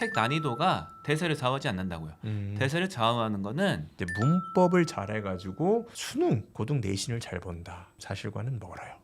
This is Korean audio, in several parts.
책 난이도가 대세를 좌우하지 않는다고요. 대세를 좌우하는 거는 이제 문법을 잘해가지고 수능, 고등 내신을 잘 본다. 사실과는 멀어요.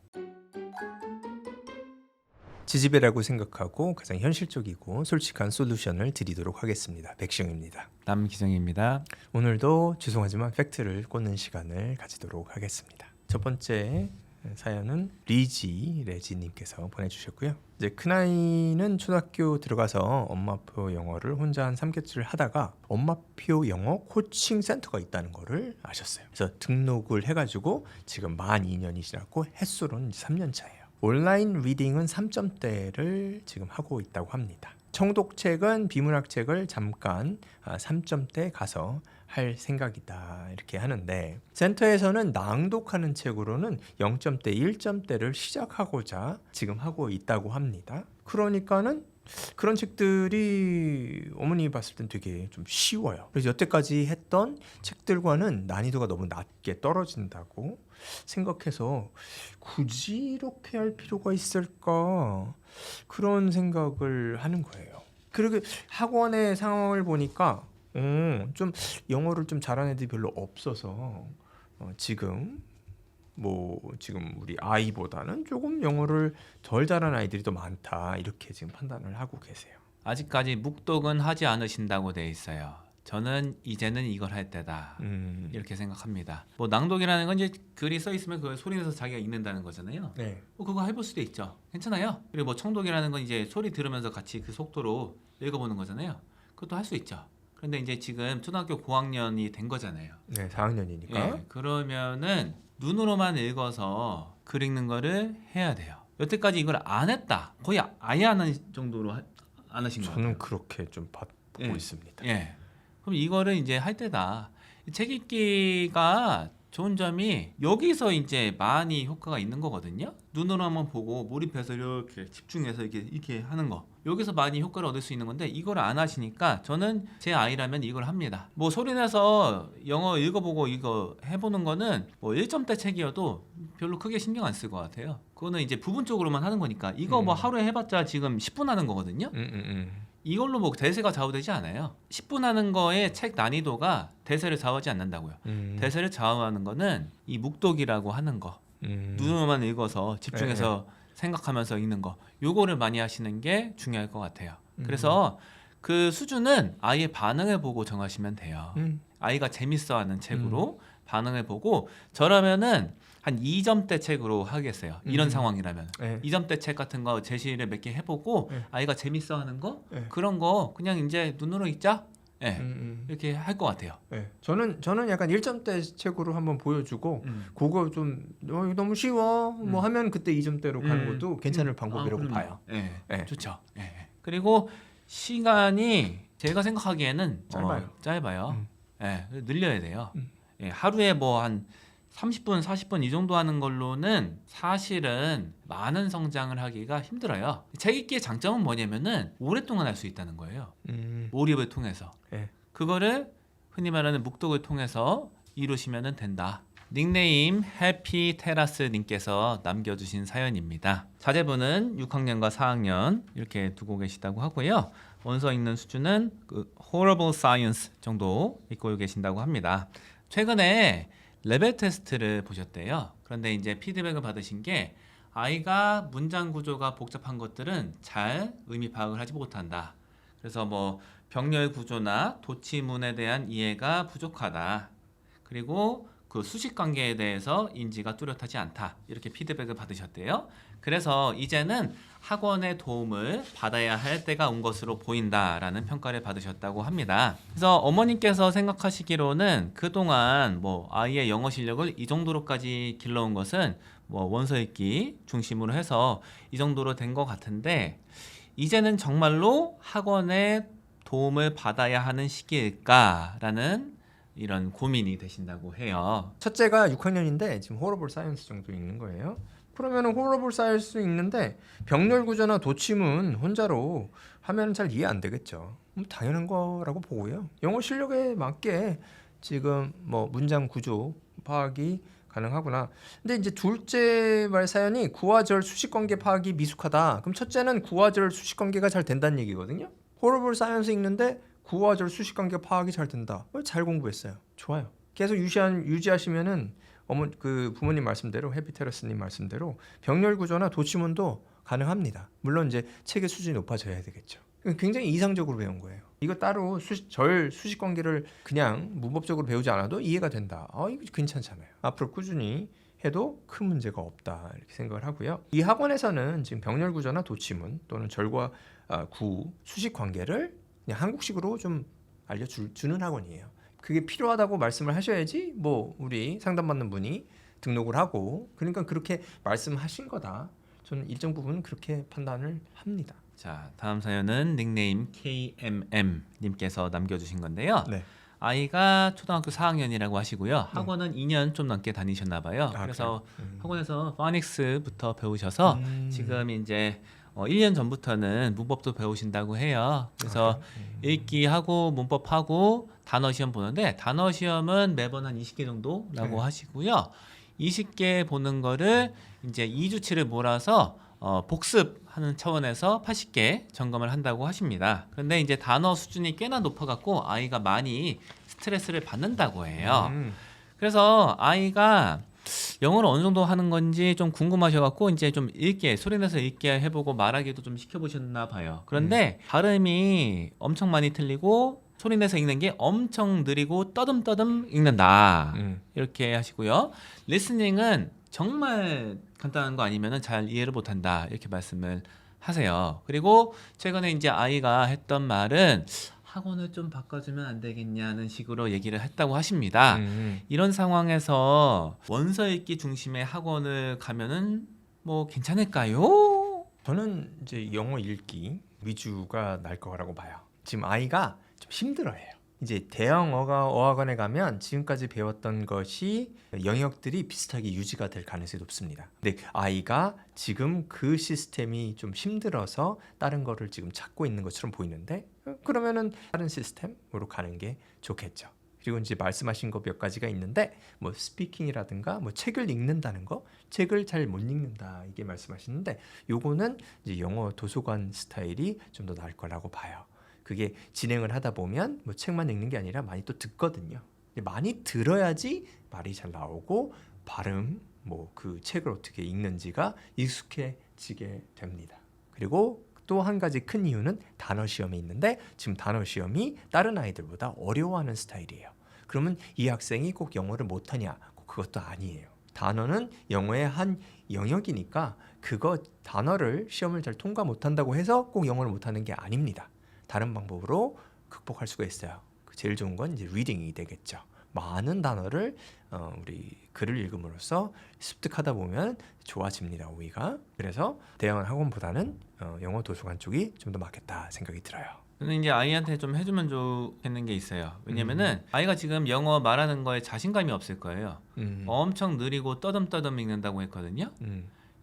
지지배라고 생각하고 가장 현실적이고 솔직한 솔루션을 드리도록 하겠습니다. 백시영입니다. 남기정입니다. 오늘도 죄송하지만 팩트를 꽂는 시간을 가지도록 하겠습니다. 첫 번째 사연은 레지님께서 보내주셨고요. 이제 큰아이는 초등학교 들어가서 엄마표 영어를 혼자 한 3개월을 하다가 엄마표 영어 코칭 센터가 있다는 거를 아셨어요. 그래서 등록을 해가지고 지금 만 2년이 지났고 햇수로는 3년 차예요. 온라인 리딩은 3점대를 지금 하고 있다고 합니다. 청독책은 비문학책을 잠깐 3점대 가서 할 생각이다 이렇게 하는데, 센터에서는 낭독하는 책으로는 0점대, 1점대를 시작하고자 지금 하고 있다고 합니다. 그러니까는 그런 책들이 어머니 봤을 땐 되게 좀 쉬워요. 그래서 여태까지 했던 책들과는 난이도가 너무 낮게 떨어진다고 생각해서 굳이 이렇게 할 필요가 있을까, 그런 생각을 하는 거예요. 그리고 학원의 상황을 보니까 좀 영어를 좀 잘하는 애들이 별로 없어서 지금 우리 아이보다는 조금 영어를 덜 잘하는 아이들이 더 많다 이렇게 지금 판단을 하고 계세요. 아직까지 묵독은 하지 않으신다고 돼 있어요. 저는 이제는 이걸 할 때다 이렇게 생각합니다. 뭐 낭독이라는 건 이제 글이 써 있으면 그걸 소리내서 자기가 읽는다는 거잖아요. 네. 그거 해볼 수도 있죠. 괜찮아요. 그리고 뭐 청독이라는 건 이제 소리 들으면서 같이 그 속도로 읽어보는 거잖아요. 그것도 할 수 있죠. 그런데 이제 지금 초등학교 고학년이 된 거잖아요. 네, 4학년이니까. 예, 그러면은 눈으로만 읽어서 글 읽는 거를 해야 돼요. 여태까지 이걸 안 했다. 거의 아예 안 하는 정도로 안 하신 거예요. 저는 그렇게 좀 보고 예. 있습니다. 예. 그럼 이거를 이제 할 때다. 책 읽기가 좋은 점이 여기서 이제 많이 효과가 있는 거거든요. 눈으로 한번 보고 몰입해서 이렇게 집중해서 이렇게 하는 거. 여기서 많이 효과를 얻을 수 있는 건데 이걸 안 하시니까 저는 제 아이라면 이걸 합니다. 뭐 소리내서 영어 읽어보고 이거 해보는 거는 뭐 1점대 책이어도 별로 크게 신경 안 쓸 것 같아요. 그거는 이제 부분적으로만 하는 거니까 이거 뭐 하루에 해봤자 지금 10분 하는 거거든요. 이걸로 뭐 대세가 좌우되지 않아요. 10분 하는 거에 책 난이도가 대세를 좌우하지 않는다고요. 대세를 좌우하는 거는 이 묵독이라고 하는 거. 눈으로만 읽어서 집중해서 생각하면서 읽는 거. 요거를 많이 하시는 게 중요할 것 같아요. 그래서 그 수준은 아이의 반응을 보고 정하시면 돼요. 아이가 재밌어하는 책으로 반응을 보고, 저라면은 한 2점대 책으로 하겠어요. 이런 상황이라면. 네. 2점대 책 같은 거 제시를 몇 개 해보고 아이가 재밌어하는 거 그런 거 그냥 이제 눈으로 읽자. 이렇게 할 것 같아요. 네. 저는 약간 1점대 책으로 한번 보여주고 그거 좀 이거 너무 쉬워 뭐 하면 그때 2점대로 가는 것도 괜찮을 방법이라고 봐요. 좋죠. 그리고 시간이 제가 생각하기에는 짧아요. 늘려야 돼요. 하루에 뭐 한 30분, 40분 이 정도 하는 걸로는 사실은 많은 성장을 하기가 힘들어요. 책 읽기의 장점은 뭐냐면은 오랫동안 할 수 있다는 거예요. 몰입을 통해서. 그거를 흔히 말하는 묵독을 통해서 이루시면 된다. 닉네임 해피테라스 님께서 남겨주신 사연입니다. 자제분은 6학년과 4학년 이렇게 두고 계시다고 하고요. 원서 읽는 수준은 그 Horrible Science 정도 읽고 계신다고 합니다. 최근에 레벨 테스트를 보셨대요. 그런데 이제 피드백을 받으신 게 아이가 문장 구조가 복잡한 것들은 잘 의미 파악을 하지 못한다. 그래서 뭐 병렬 구조나 도치문에 대한 이해가 부족하다. 그리고 그 수식 관계에 대해서 인지가 뚜렷하지 않다. 이렇게 피드백을 받으셨대요. 그래서 이제는 학원의 도움을 받아야 할 때가 온 것으로 보인다라는 평가를 받으셨다고 합니다. 그래서 어머님께서 생각하시기로는 그동안 뭐 아이의 영어 실력을 이 정도로까지 길러온 것은 뭐 원서 읽기 중심으로 해서 이 정도로 된 것 같은데, 이제는 정말로 학원의 도움을 받아야 하는 시기일까라는 이런 고민이 되신다고 해요. 첫째가 6학년인데 지금 호러블 사이언스 정도 읽는 거예요. 그러면은 호러블 사이언스 읽는데 병렬 구조나 도치문 혼자로 하면 잘 이해 안 되겠죠. 당연한 거라고 보고요. 영어 실력에 맞게 지금 뭐 문장 구조 파악이 가능하구나. 근데 이제 둘째 말 사연이 구와 절 수식 관계 파악이 미숙하다. 그럼 첫째는 구와 절 수식 관계가 잘 된다는 얘기거든요. 호러블 사이언스 읽는데 구어절 수식관계 파악이 잘 된다. 잘 공부했어요. 좋아요. 계속 유지하시면은 그 부모님 말씀대로 해피테러스님 말씀대로 병렬 구조나 도치문도 가능합니다. 물론 이제 체계 수준이 높아져야 되겠죠. 굉장히 이상적으로 배운 거예요. 이거 따로 수식 관계를 그냥 문법적으로 배우지 않아도 이해가 된다. 이거 괜찮잖아요. 앞으로 꾸준히 해도 큰 문제가 없다 이렇게 생각을 하고요. 이 학원에서는 지금 병렬 구조나 도치문 또는 절과 구 수식 관계를 그냥 한국식으로 좀 알려주는 학원이에요. 그게 필요하다고 말씀을 하셔야지 뭐 우리 상담받는 분이 등록을 하고 그러니까 그렇게 말씀하신 거다. 저는 일정 부분 그렇게 판단을 합니다. 자, 다음 사연은 닉네임 KMM 님께서 남겨주신 건데요. 네. 아이가 초등학교 4학년이라고 하시고요. 학원은 2년 좀 넘게 다니셨나 봐요. 아, 그래서 그래요? 학원에서 파닉스부터 배우셔서 지금 이제 1년 전부터는 문법도 배우신다고 해요. 그래서 읽기하고 문법하고 단어 시험 보는데 단어 시험은 매번 한 20개 정도라고 하시고요. 20개 보는 거를 이제 2주치를 몰아서 복습하는 차원에서 80개 점검을 한다고 하십니다. 그런데 이제 단어 수준이 꽤나 높아갖고 아이가 많이 스트레스를 받는다고 해요. 그래서 아이가 영어를 어느 정도 하는 건지 좀 궁금하셔갖고 이제 좀 소리내서 읽게 해보고 말하기도 좀 시켜보셨나 봐요. 그런데 발음이 엄청 많이 틀리고 소리내서 읽는 게 엄청 느리고 떠듬떠듬 읽는다. 이렇게 하시고요. 리스닝은 정말 간단한 거 아니면은 잘 이해를 못한다. 이렇게 말씀을 하세요. 그리고 최근에 이제 아이가 했던 말은 학원을 좀 바꿔주면 안 되겠냐는 식으로 얘기를 했다고 하십니다. 이런 상황에서 원서 읽기 중심의 학원을 가면은 뭐 괜찮을까요? 저는 이제 영어 읽기 위주가 날 거라고 봐요. 지금 아이가 좀 힘들어해요. 이제 대형 어학원에 가면 지금까지 배웠던 것이 영역들이 비슷하게 유지가 될 가능성이 높습니다. 근데 아이가 지금 그 시스템이 좀 힘들어서 다른 거를 지금 찾고 있는 것처럼 보이는데 그러면은 다른 시스템으로 가는 게 좋겠죠. 그리고 이제 말씀하신 거 몇 가지가 있는데 뭐 스피킹이라든가 뭐 책을 읽는다는 거, 책을 잘 못 읽는다 이게 말씀하시는데 요거는 이제 영어 도서관 스타일이 좀 더 나을 거라고 봐요. 그게 진행을 하다 보면 뭐 책만 읽는 게 아니라 많이 또 듣거든요. 많이 들어야지 말이 잘 나오고 발음 뭐 그 책을 어떻게 읽는지가 익숙해지게 됩니다. 그리고 또 한 가지 큰 이유는 단어 시험이 있는데 지금 단어 시험이 다른 아이들보다 어려워하는 스타일이에요. 그러면 이 학생이 꼭 영어를 못하냐? 그것도 아니에요. 단어는 영어의 한 영역이니까 그거 단어를 시험을 잘 통과 못한다고 해서 꼭 영어를 못하는 게 아닙니다. 다른 방법으로 극복할 수가 있어요. 제일 좋은 건 이제 리딩이 되겠죠. 많은 단어를 우리 글을 읽음으로써 습득하다 보면 좋아집니다. 우리가. 그래서 대형 학원보다는 영어 도서관 쪽이 좀 더 맞겠다 생각이 들어요. 저는 이제 아이한테 좀 해주면 좋겠는 게 있어요. 왜냐면은 아이가 지금 영어 말하는 거에 자신감이 없을 거예요. 엄청 느리고 떠듬떠듬 읽는다고 했거든요.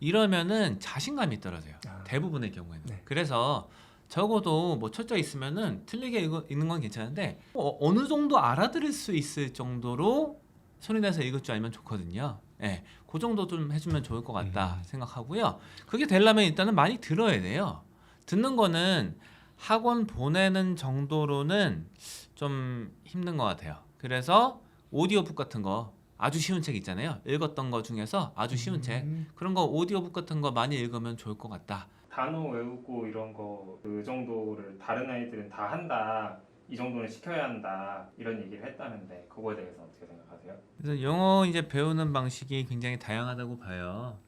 이러면은 자신감이 떨어져요. 대부분의 경우에는. 네. 그래서 적어도 뭐 철자 있으면은 틀리게 읽는 건 괜찮은데 어느 정도 알아들을 수 있을 정도로 소리내서 읽을 줄 알면 좋거든요. 예, 그 정도 좀 해주면 좋을 것 같다 생각하고요. 그게 되려면 일단은 많이 들어야 돼요. 듣는 거는 학원 보내는 정도로는 좀 힘든 것 같아요. 그래서 오디오북 같은 거 아주 쉬운 책 있잖아요. 읽었던 거 중에서 아주 쉬운 책 그런 거 오디오북 같은 거 많이 읽으면 좋을 것 같다. 단어 외우고 이런 거 그 정도를 다른 아이들은 다 한다. 이 정도는 시켜야 한다. 이런 얘기를 했다는데 그거에 대해서 어떻게 생각하세요? 그래서 영어 이제 배우는 방식이 굉장히 다양하다고 봐요.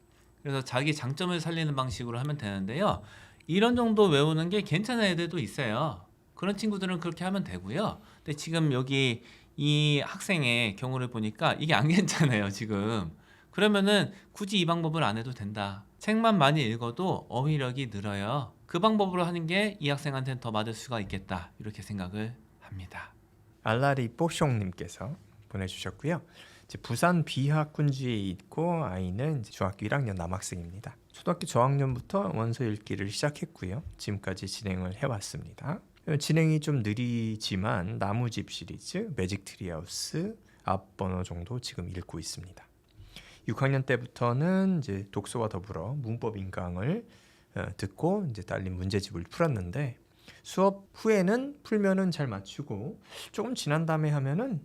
그래서 자기 장점을 살리는 방식으로 하면 되는데요. 이런 정도 외우는 게 괜찮은 애들도 있어요. 그런 친구들은 그렇게 하면 되고요. 근데 지금 여기 이 학생의 경우를 보니까 이게 안 괜찮아요, 지금. 그러면은 굳이 이 방법을 안 해도 된다. 책만 많이 읽어도 어휘력이 늘어요. 그 방법으로 하는 게 이 학생한테는 더 맞을 수가 있겠다. 이렇게 생각을 합니다. 알라리 뽀숑님께서 보내주셨고요. 이제 부산 비학군지에 있고 아이는 이제 중학교 1학년 남학생입니다. 초등학교 저학년부터 원서 읽기를 시작했고요. 지금까지 진행을 해왔습니다. 진행이 좀 느리지만 나무집 시리즈, 매직 트리하우스, 앞번호 정도 지금 읽고 있습니다. 6학년 때부터는 이제 독서와 더불어 문법 인강을 듣고 이제 딸린 문제집을 풀었는데 수업 후에는 풀면은 잘 맞추고 조금 지난 다음에 하면은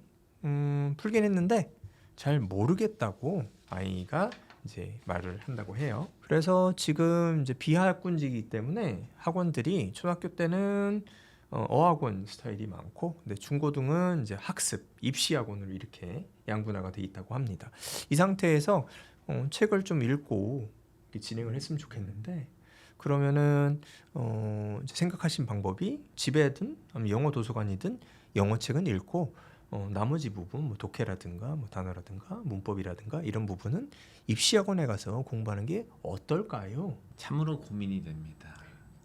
풀긴 했는데 잘 모르겠다고 아이가 이제 말을 한다고 해요. 그래서 지금 이제 비학군지이기 때문에 학원들이 초등학교 때는 어학원 스타일이 많고, 근데 중고등은 이제 학습, 입시 학원으로 이렇게 양분화가 돼 있다고 합니다. 이 상태에서 책을 좀 읽고 이렇게 진행을 했으면 좋겠는데, 그러면은 이제 생각하신 방법이 집에든 아니면 영어 도서관이든 영어 책은 읽고 나머지 부분 뭐 독해라든가 뭐 단어라든가 문법이라든가 이런 부분은 입시 학원에 가서 공부하는 게 어떨까요? 참으로 고민이 됩니다.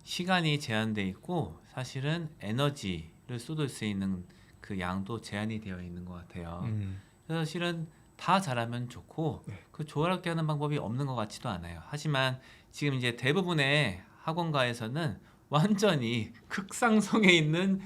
시간이 제한돼 있고 사실은 에너지를 쏟을 수 있는 그 양도 제한이 되어 있는 것 같아요. 그래서 실은 다 잘하면 좋고 네. 그 조화롭게 하는 방법이 없는 것 같지도 않아요. 하지만 지금 이제 대부분의 학원가에서는 완전히 극상성에 있는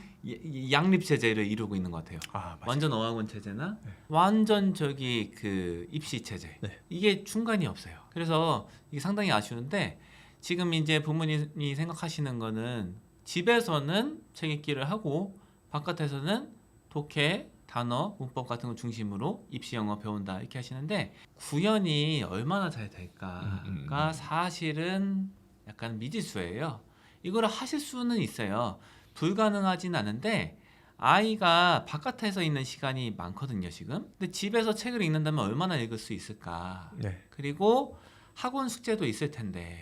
양립 체제를 이루고 있는 것 같아요. 아, 맞아요. 완전 어학원 체제나 네. 완전 저기 그 입시 체제, 네. 이게 중간이 없어요. 그래서 이게 상당히 아쉬운데 지금 이제 부모님이 생각하시는 거는 집에서는 책 읽기를 하고 바깥에서는 독해, 단어, 문법 같은 거 중심으로 입시 영어 배운다 이렇게 하시는데 구현이 얼마나 잘 될까가 사실은 약간 미지수예요. 이걸 하실 수는 있어요. 불가능하진 않은데 아이가 바깥에서 있는 시간이 많거든요 지금. 근데 집에서 책을 읽는다면 얼마나 읽을 수 있을까. 네. 그리고 학원 숙제도 있을 텐데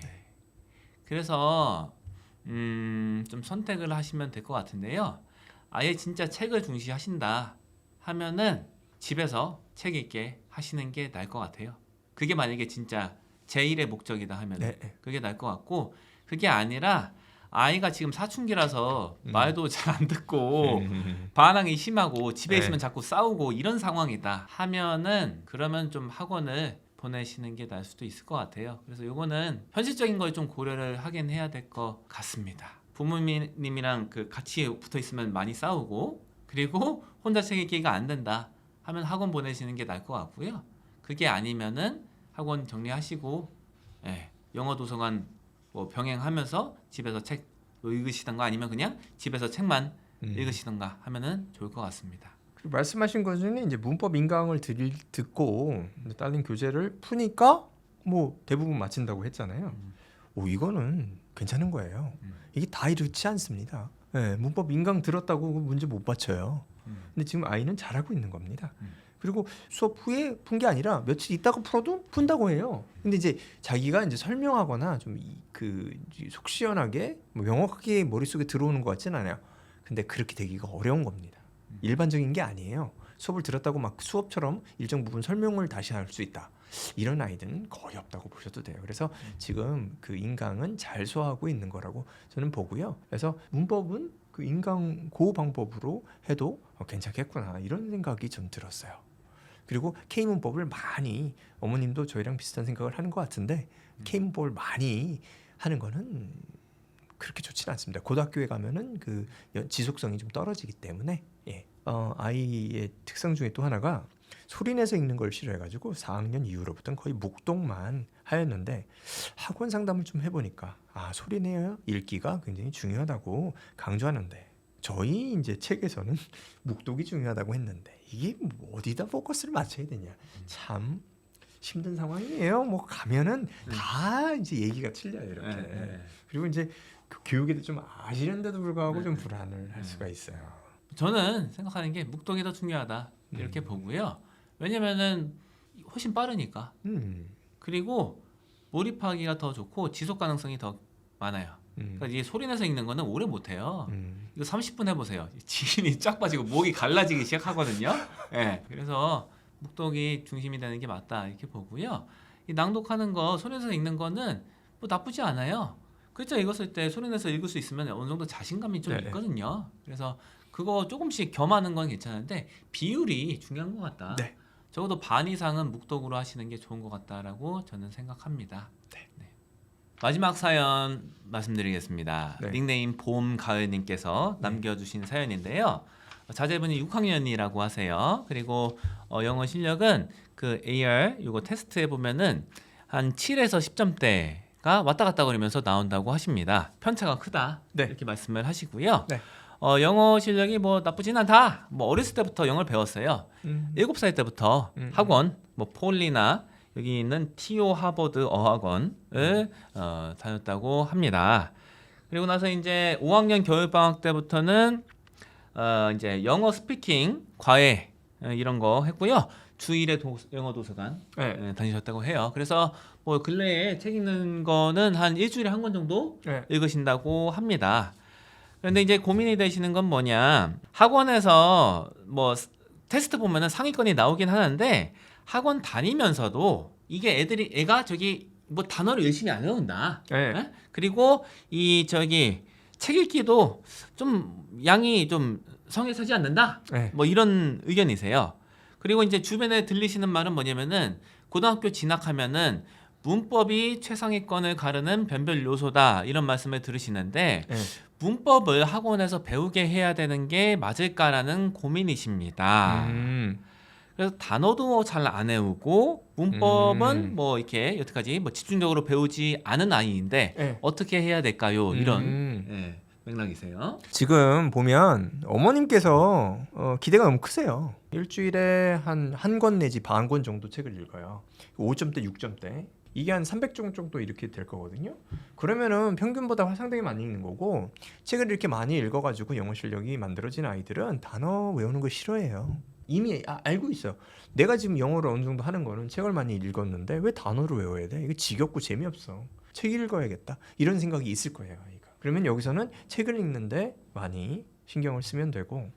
그래서 좀 선택을 하시면 될 것 같은데요. 아예 진짜 책을 중시하신다 하면은 집에서 책 읽게 하시는 게 나을 것 같아요. 그게 만약에 진짜 제1의 목적이다 하면 네. 그게 나을 것 같고, 그게 아니라 아이가 지금 사춘기라서 말도 잘 안 듣고 반항이 심하고 집에 네. 있으면 자꾸 싸우고 이런 상황이다 하면은 그러면 좀 학원을 보내시는 게 나을 수도 있을 것 같아요. 그래서 요거는 현실적인 걸 좀 고려를 하긴 해야 될 것 같습니다. 부모님이랑 그 같이 붙어 있으면 많이 싸우고, 그리고 혼자 책 읽기가 안 된다 하면 학원 보내시는 게 나을 것 같고요. 그게 아니면은 학원 정리하시고 영어 도서관 뭐 병행하면서 집에서 책 읽으시던가 아니면 그냥 집에서 책만 읽으시던가 하면은 좋을 것 같습니다. 그리고 말씀하신 것 중에 이제 문법 인강을 듣고 딸린 교재를 푸니까 뭐 대부분 맞힌다고 했잖아요. 오, 이거는 괜찮은 거예요. 이게 다 이렇지 않습니다. 네, 문법 인강 들었다고 문제 못 맞춰요. 근데 지금 아이는 잘하고 있는 겁니다. 그리고 수업 후에 푼 게 아니라 며칠 있다가 풀어도 푼다고 해요. 근데 이제 자기가 이제 설명하거나 좀 속 시원하게 뭐 명확하게 머릿속에 들어오는 것 같지는 않아요. 근데 그렇게 되기가 어려운 겁니다. 일반적인 게 아니에요. 수업을 들었다고 막 수업처럼 일정 부분 설명을 다시 할 수 있다. 이런 아이들은 거의 없다고 보셔도 돼요. 그래서 지금 그 인강은 잘 소화하고 있는 거라고 저는 보고요. 그래서 문법은 그 인강 고 방법으로 해도 괜찮겠구나 이런 생각이 좀 들었어요. 그리고 K문법을 많이, 어머님도 저희랑 비슷한 생각을 하는 것 같은데 K문법을 많이 하는 거는 그렇게 좋지는 않습니다. 고등학교에 가면은 그 지속성이 좀 떨어지기 때문에 아이의 특성 중에 또 하나가 소리내서 읽는 걸 싫어해가지고 4학년 이후로부터는 거의 묵독만 하였는데 학원 상담을 좀 해보니까 소리내어 읽기가 굉장히 중요하다고 강조하는데 저희 이제 책에서는 묵독이 중요하다고 했는데 이게 뭐 어디다 포커스를 맞춰야 되냐 참 힘든 상황이에요. 뭐 가면은 다 이제 얘기가 틀려요 이렇게. 그리고 이제 그 교육에도 좀 아시는데도 불구하고 좀 불안을 할 수가 있어요. 저는 생각하는 게 묵독이 더 중요하다 이렇게 보고요. 왜냐면은 훨씬 빠르니까. 그리고 몰입하기가 더 좋고 지속 가능성이 더 많아요. 그러니까 이게 소리내서 읽는 거는 오래 못 해요. 이거 30분 해보세요. 지인이 쫙 빠지고 목이 갈라지기 시작하거든요. 그래서 묵독이 중심이 되는 게 맞다 이렇게 보고요. 이 낭독하는 거, 소리내서 읽는 거는 뭐 나쁘지 않아요. 글자 읽었을 때 소리내서 읽을 수 있으면 어느 정도 자신감이 좀 있거든요. 그래서 그거 조금씩 겸하는 건 괜찮은데 비율이 중요한 것 같다. 네. 적어도 반 이상은 묵독으로 하시는 게 좋은 것 같다라고 저는 생각합니다. 네. 마지막 사연 말씀드리겠습니다. 네. 닉네임 봄 가을님께서 남겨주신 사연인데요. 자제분이 6학년이라고 하세요. 그리고 영어 실력은 그 AR 이거 테스트 해보면은 한 7에서 10점대 왔다 갔다 거리면서 나온다고 하십니다. 편차가 크다. 네. 이렇게 말씀을 하시고요. 네. 영어 실력이 뭐 나쁘진 않다. 뭐 어렸을 때부터 영어를 배웠어요. 7살 때부터 학원, 뭐 폴리나 여기 있는 TO 하버드 어학원을 다녔다고 합니다. 그리고 나서 이제 5학년 겨울방학 때부터는 이제 영어 스피킹 과외 이런 거 했고요. 주1회 영어 도서관 네. 다니셨다고 해요. 그래서 뭐 근래에 책 읽는 거는 한 일주일에 한 권 정도 네. 읽으신다고 합니다. 그런데 이제 고민이 되시는 건 뭐냐? 학원에서 뭐 테스트 보면은 상위권이 나오긴 하는데 학원 다니면서도 이게 애가 저기 뭐 단어를 열심히 안 외운다. 네. 에? 그리고 이 저기 책 읽기도 좀 양이 좀 성에 차지 않는다. 네. 뭐 이런 의견이세요. 그리고 이제 주변에 들리시는 말은 뭐냐면은 고등학교 진학하면은 문법이 최상위권을 가르는 변별 요소다 이런 말씀을 들으시는데 네. 문법을 학원에서 배우게 해야 되는 게 맞을까라는 고민이십니다. 그래서 단어도 잘 안 외우고 문법은 뭐 이렇게 여태까지 뭐 집중적으로 배우지 않은 아이인데 네. 어떻게 해야 될까요? 이런 맥락이세요. 지금 보면 어머님께서 기대가 너무 크세요. 일주일에 한 권 내지 반 권 정도 책을 읽어요. 5점대, 6점대. 이게 한 300종 정도 이렇게 될 거거든요. 그러면은 평균보다 상당히 많이 읽는 거고 책을 이렇게 많이 읽어가지고 영어 실력이 만들어진 아이들은 단어 외우는 거 싫어해요. 이미 알고 있어요. 내가 지금 영어를 어느 정도 하는 거는 책을 많이 읽었는데 왜 단어를 외워야 돼? 이거 지겹고 재미없어. 책 읽어야겠다. 이런 생각이 있을 거예요, 아이가. 그러면 여기서는 책을 읽는데 많이 신경을 쓰면 되고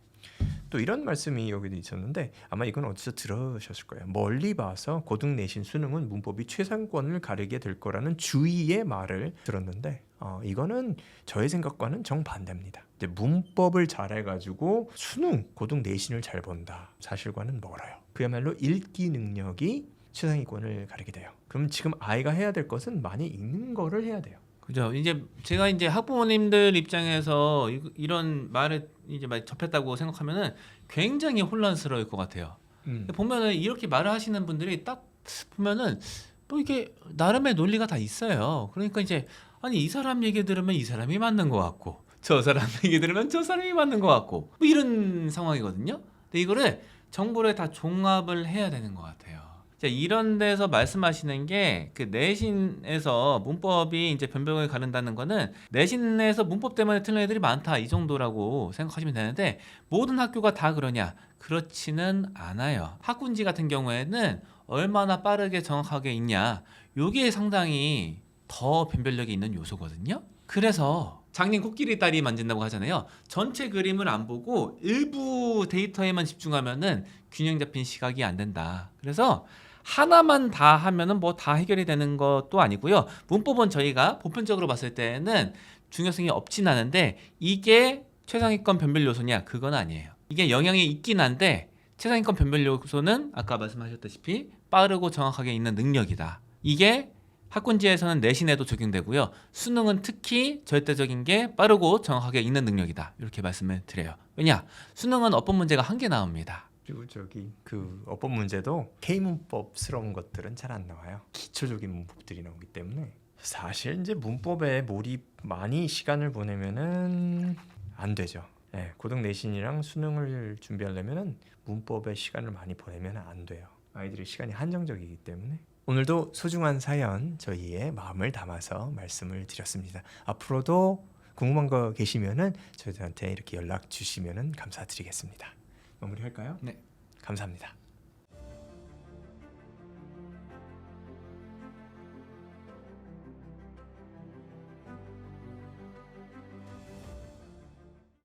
또 이런 말씀이 여기도 있었는데 아마 이건 어디서 들으셨을 거예요. 멀리 봐서 고등 내신 수능은 문법이 최상권을 가리게 될 거라는 주의의 말을 들었는데 이거는 저의 생각과는 정반대입니다. 문법을 잘해가지고 수능, 고등 내신을 잘 본다. 사실과는 멀어요. 그야말로 읽기 능력이 최상위권을 가리게 돼요. 그럼 지금 아이가 해야 될 것은 많이 읽는 거를 해야 돼요. 그죠. 이제 제가 이제 학부모님들 입장에서 이런 말을 이제 많이 접했다고 생각하면은 굉장히 혼란스러울 것 같아요. 보면은 이렇게 말을 하시는 분들이 딱 보면은 뭐 이게 나름의 논리가 다 있어요. 그러니까 이제 아니 이 사람 얘기 들으면 이 사람이 맞는 것 같고 저 사람 얘기 들으면 저 사람이 맞는 것 같고 뭐 이런 상황이거든요. 근데 이거를 정보를 다 종합을 해야 되는 것 같아요. 자, 이런 데서 말씀하시는 게 그 내신에서 문법이 이제 변별을 가른다는 거는 내신에서 문법 때문에 틀린 애들이 많다 이 정도라고 생각하시면 되는데 모든 학교가 다 그러냐? 그렇지는 않아요. 학군지 같은 경우에는 얼마나 빠르게 정확하게 읽냐 요게 상당히 더 변별력이 있는 요소거든요. 그래서 장님 코끼리 다리 만진다고 하잖아요. 전체 그림을 안 보고 일부 데이터에만 집중하면은 균형 잡힌 시각이 안 된다. 그래서 하나만 다 하면은 뭐 다 해결이 되는 것도 아니고요. 문법은 저희가 보편적으로 봤을 때는 중요성이 없진 않은데 이게 최상위권 변별 요소냐? 그건 아니에요. 이게 영향이 있긴 한데 최상위권 변별 요소는 아까 말씀하셨다시피 빠르고 정확하게 읽는 능력이다. 이게 학군지에서는 내신에도 적용되고요. 수능은 특히 절대적인 게 빠르고 정확하게 읽는 능력이다. 이렇게 말씀을 드려요. 왜냐? 수능은 어법 문제가 1개 나옵니다. 그리고 저기 그 어법 문제도 K문법스러운 것들은 잘 안 나와요. 기초적인 문법들이 나오기 때문에 사실 이제 문법에 몰입 많이 시간을 보내면은 안 되죠. 네, 고등 내신이랑 수능을 준비하려면은 문법에 시간을 많이 보내면 안 돼요. 아이들의 시간이 한정적이기 때문에 오늘도 소중한 사연 저희의 마음을 담아서 말씀을 드렸습니다. 앞으로도 궁금한 거 계시면은 저희들한테 이렇게 연락 주시면은 감사드리겠습니다. 마무리할까요? 네. 감사합니다.